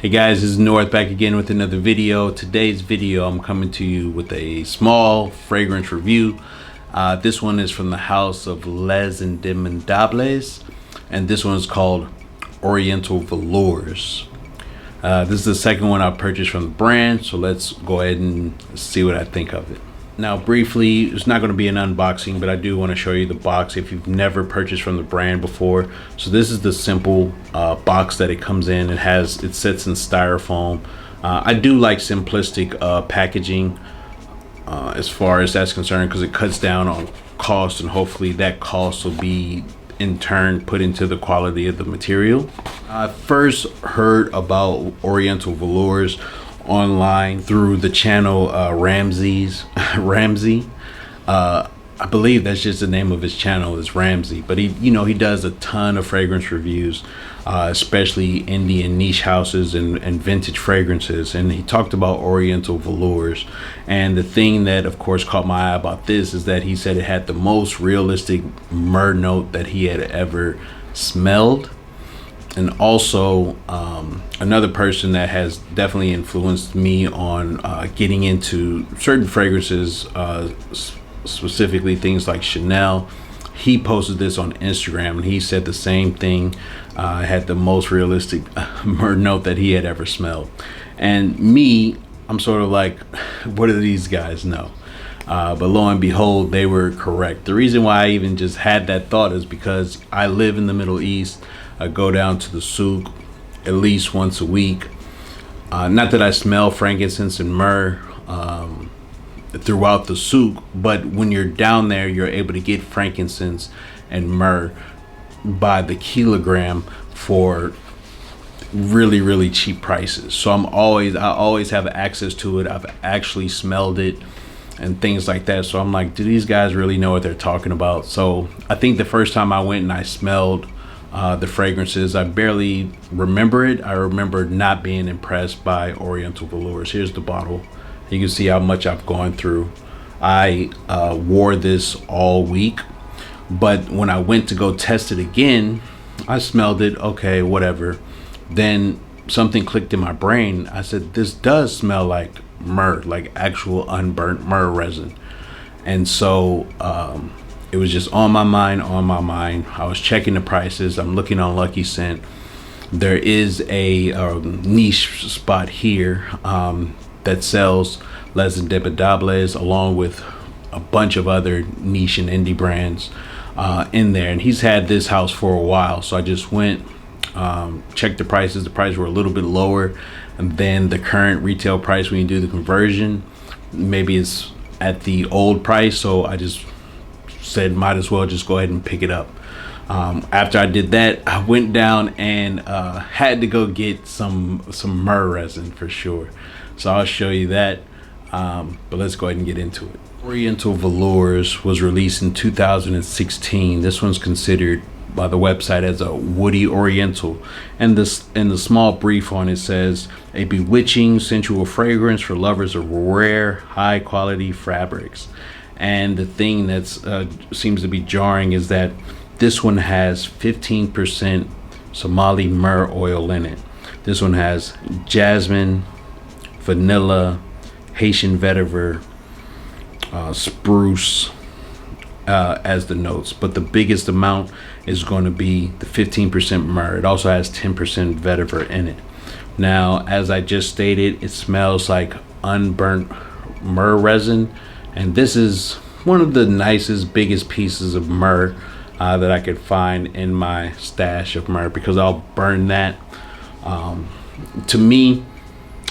Hey guys, this is North back again with another video. Today's video I'm coming to you with a small fragrance review. This one is from the house of Les Indemodables, and this one is called Oriental Velours. This is the second one I purchased from the brand, so let's go ahead and see what I think of it. Now briefly, it's not going to be an unboxing, but I do want to show you the box if you've never purchased from the brand before. So this is the simple box that it comes in. It sits in styrofoam. I do like simplistic packaging as far as that's concerned, because it cuts down on cost, and hopefully that cost will be in turn put into the quality of the material. I first heard about Oriental Velours online through the channel Ramsey. I believe that's just the name of his channel, is Ramsey, but he does a ton of fragrance reviews, especially indie and niche houses and vintage fragrances, and he talked about Oriental Velours. And the thing that of course caught my eye about this is that he said it had the most realistic myrrh note that he had ever smelled. And also another person that has definitely influenced me on getting into certain fragrances, specifically things like Chanel. He posted this on Instagram and he said the same thing. Had the most realistic myrrh note that he had ever smelled. And me, I'm sort of like, what do these guys know? But lo and behold, they were correct. The reason why I even just had that thought is because I live in the Middle East. I go down to the souk at least once a week. Not that I smell frankincense and myrrh throughout the souk, but when you're down there, you're able to get frankincense and myrrh by the kilogram for really, really cheap prices. So I always have access to it. I've actually smelled it and things like that. So I'm like, do these guys really know what they're talking about? So I think the first time I went and I smelled the fragrances, I barely remember it. I remember not being impressed by Oriental Velours. Here's the bottle. You can see how much I've gone through. I wore this all week, but when I went to go test it again, I smelled it, okay, whatever. Then something clicked in my brain. I said, this does smell like myrrh, like actual unburnt myrrh resin. And so it was just on my mind. I was checking the prices. I'm looking on Lucky Scent. There is a niche spot here that sells Les Indemodables along with a bunch of other niche and indie brands in there. And he's had this house for a while. So I just went, checked the prices. The prices were a little bit lower than the current retail price when you do the conversion. Maybe it's at the old price. So I just said might as well just go ahead and pick it up. After I did that, I went down and had to go get some myrrh resin for sure. So I'll show you that, but let's go ahead and get into it. Oriental Velours was released in 2016. This one's considered by the website as a woody oriental, and in the small brief on it says a bewitching sensual fragrance for lovers of rare high quality fabrics. And the thing that's seems to be jarring is that this one has 15% Somali myrrh oil in it. This one has jasmine, vanilla, Haitian vetiver, spruce as the notes, but the biggest amount is going to be the 15% myrrh. It also has 10% vetiver in it. Now, as I just stated, it smells like unburnt myrrh resin. And this is one of the nicest, biggest pieces of myrrh that I could find in my stash of myrrh, because I'll burn that. To me,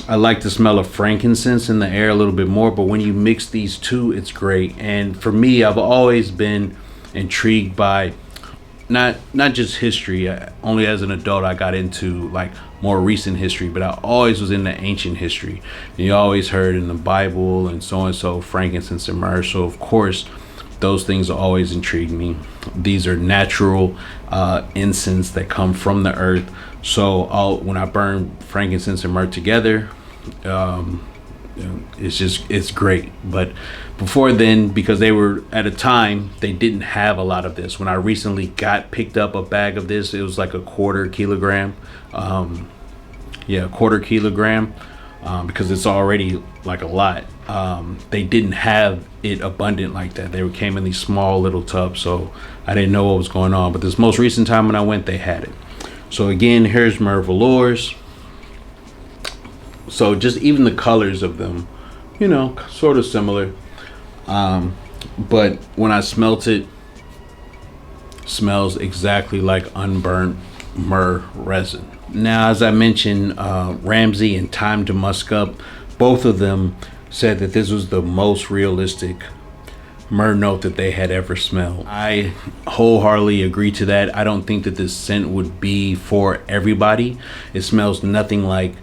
I like the smell of frankincense in the air a little bit more, but when you mix these two, it's great. And for me, I've always been intrigued by not just history. Only as an adult I got into like more recent history, but I always was into ancient history. And you always heard in the Bible and so frankincense and myrrh. So of course those things always intrigued me. These are natural incense that come from the earth. So when I burn frankincense and myrrh together, it's great. But before then, because they were at a time they didn't have a lot of this. When I recently picked up a bag of this, it was like a 1/4 kilogram. yeah, a quarter kilogram, because it's already like a lot. They didn't have it abundant like that. They came in these small little tubs, so I didn't know what was going on. But this most recent time when I went, they had it. So again, here's Myrrh Velours. So just even the colors of them, you know, sort of similar. But when I smelt it, smells exactly like unburnt myrrh resin. Now, as I mentioned, Ramsey and Time to Musk Up, both of them said that this was the most realistic myrrh note that they had ever smelled. I wholeheartedly agree to that. I don't think that this scent would be for everybody. It smells nothing like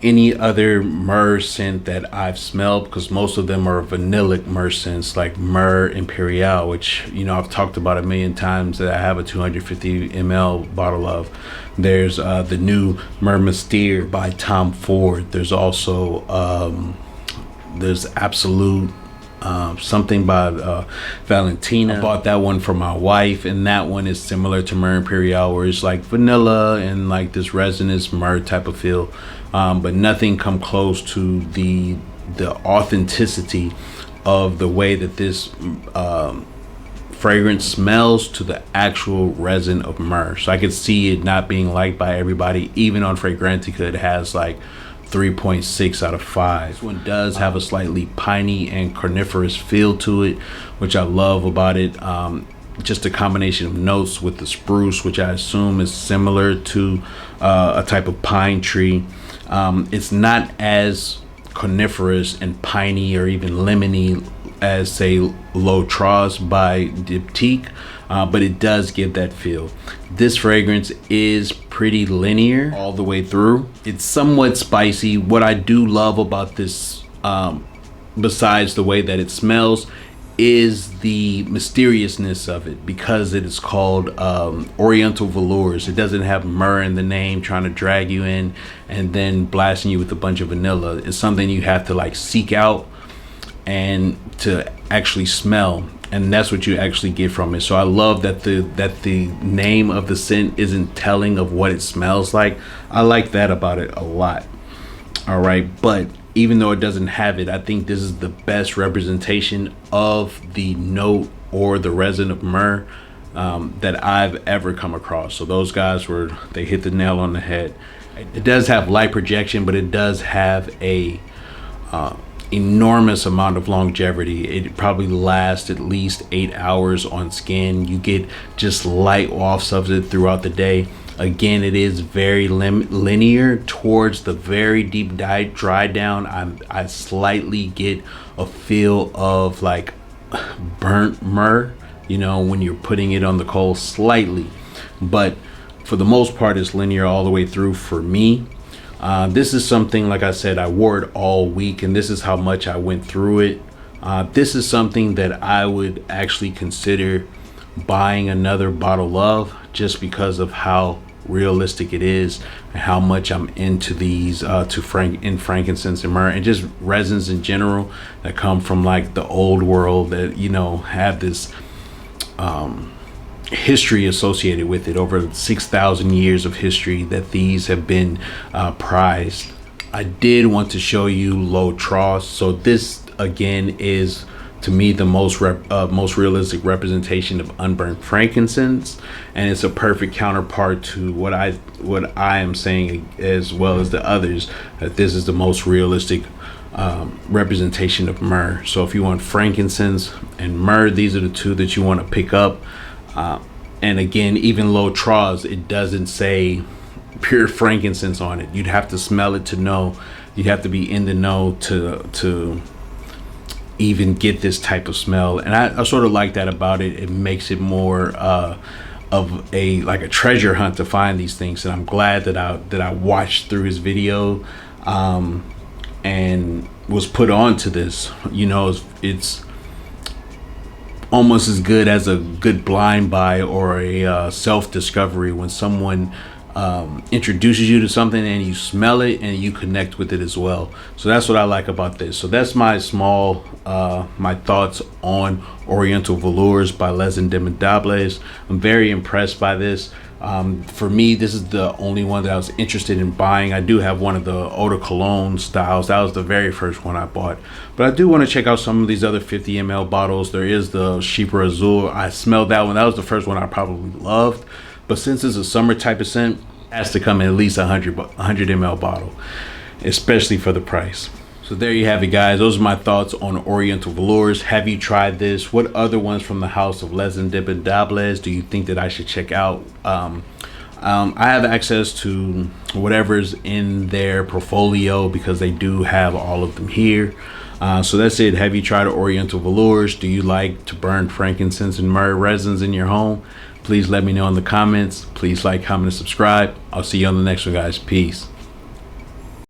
any other myrrh scent that I've smelled, because most of them are vanillic myrrh scents, like Myrrh Imperial, which, you know, I've talked about a million times, that I have a 250 ml bottle of. There's the new Myrrh Mystere by Tom Ford. There's also there's Absolute something by Valentina. I bought that one for my wife, and that one is similar to Myrrh Imperial, where it's like vanilla and like this resinous myrrh type of feel, but nothing come close to the authenticity of the way that this fragrance smells to the actual resin of myrrh. So I could see it not being liked by everybody. Even on Fragrantica, it has like 3.6 out of 5. This one does have a slightly piney and coniferous feel to it, which I love about it. Just a combination of notes with the spruce, which I assume is similar to a type of pine tree. It's not as coniferous and piney or even lemony as, say, Trois by Diptyque, but it does give that feel. This fragrance is pretty linear all the way through. It's somewhat spicy. What I do love about this, besides the way that it smells, is the mysteriousness of it, because it is called Oriental Velours. It doesn't have myrrh in the name trying to drag you in and then blasting you with a bunch of vanilla. It's something you have to like seek out and to actually smell, and that's what you actually get from it. So I love that the name of the scent isn't telling of what it smells like. I like that about it a lot. All right, but even though it doesn't have it, I think this is the best representation of the note or the resin of myrrh that I've ever come across. So those guys they hit the nail on the head. It does have light projection, but it does have a enormous amount of longevity. It probably lasts at least 8 hours on skin. You get just light wafts of it throughout the day. Again, it is very linear. Towards the very deep dry down, I slightly get a feel of like burnt myrrh, you know, when you're putting it on the coal, slightly. But for the most part, it's linear all the way through for me. This is something, like I said, I wore it all week, and this is how much I went through it. This is something that I would actually consider buying another bottle of, just because of how realistic it is and how much I'm into these in frankincense and myrrh, and just resins in general that come from like the old world, that, you know, have this history associated with it, over 6,000 years of history that these have been prized. I did want to show you Trois. So this again is, to me, the most realistic representation of unburnt frankincense, and it's a perfect counterpart to what I am saying, as well as the others, that this is the most realistic representation of myrrh. So if you want frankincense and myrrh, these are the two that you want to pick up. And again, even Trois, it doesn't say pure frankincense on it. You'd have to smell it to know. You'd have to be in the know to even get this type of smell. And I sort of like that about it. It makes it more of a treasure hunt to find these things. And I'm glad that I watched through his video and was put on to this. You know, it's almost as good as a good blind buy or a self-discovery, when someone introduces you to something and you smell it and you connect with it as well. So that's what I like about this. So that's my my thoughts on Oriental Velours by Les Indemodables. I'm very impressed by this. For me, this is the only one that I was interested in buying. I do have one of the eau de cologne styles. That was the very first one I bought. But I do want to check out some of these other 50 ml bottles. There is the Chypre Azul. I smelled that one. That was the first one I probably loved. But since it's a summer type of scent, it has to come in at least 100 ml bottle, especially for the price. So there you have it, guys. Those are my thoughts on Oriental Velours. Have you tried this? What other ones from the house of Les Indemodables do you think that I should check out? I have access to whatever's in their portfolio because they do have all of them here. So that's it. Have you tried Oriental Velours? Do you like to burn frankincense and myrrh resins in your home? Please let me know in the comments. Please like, comment, and subscribe. I'll see you on the next one, guys. Peace.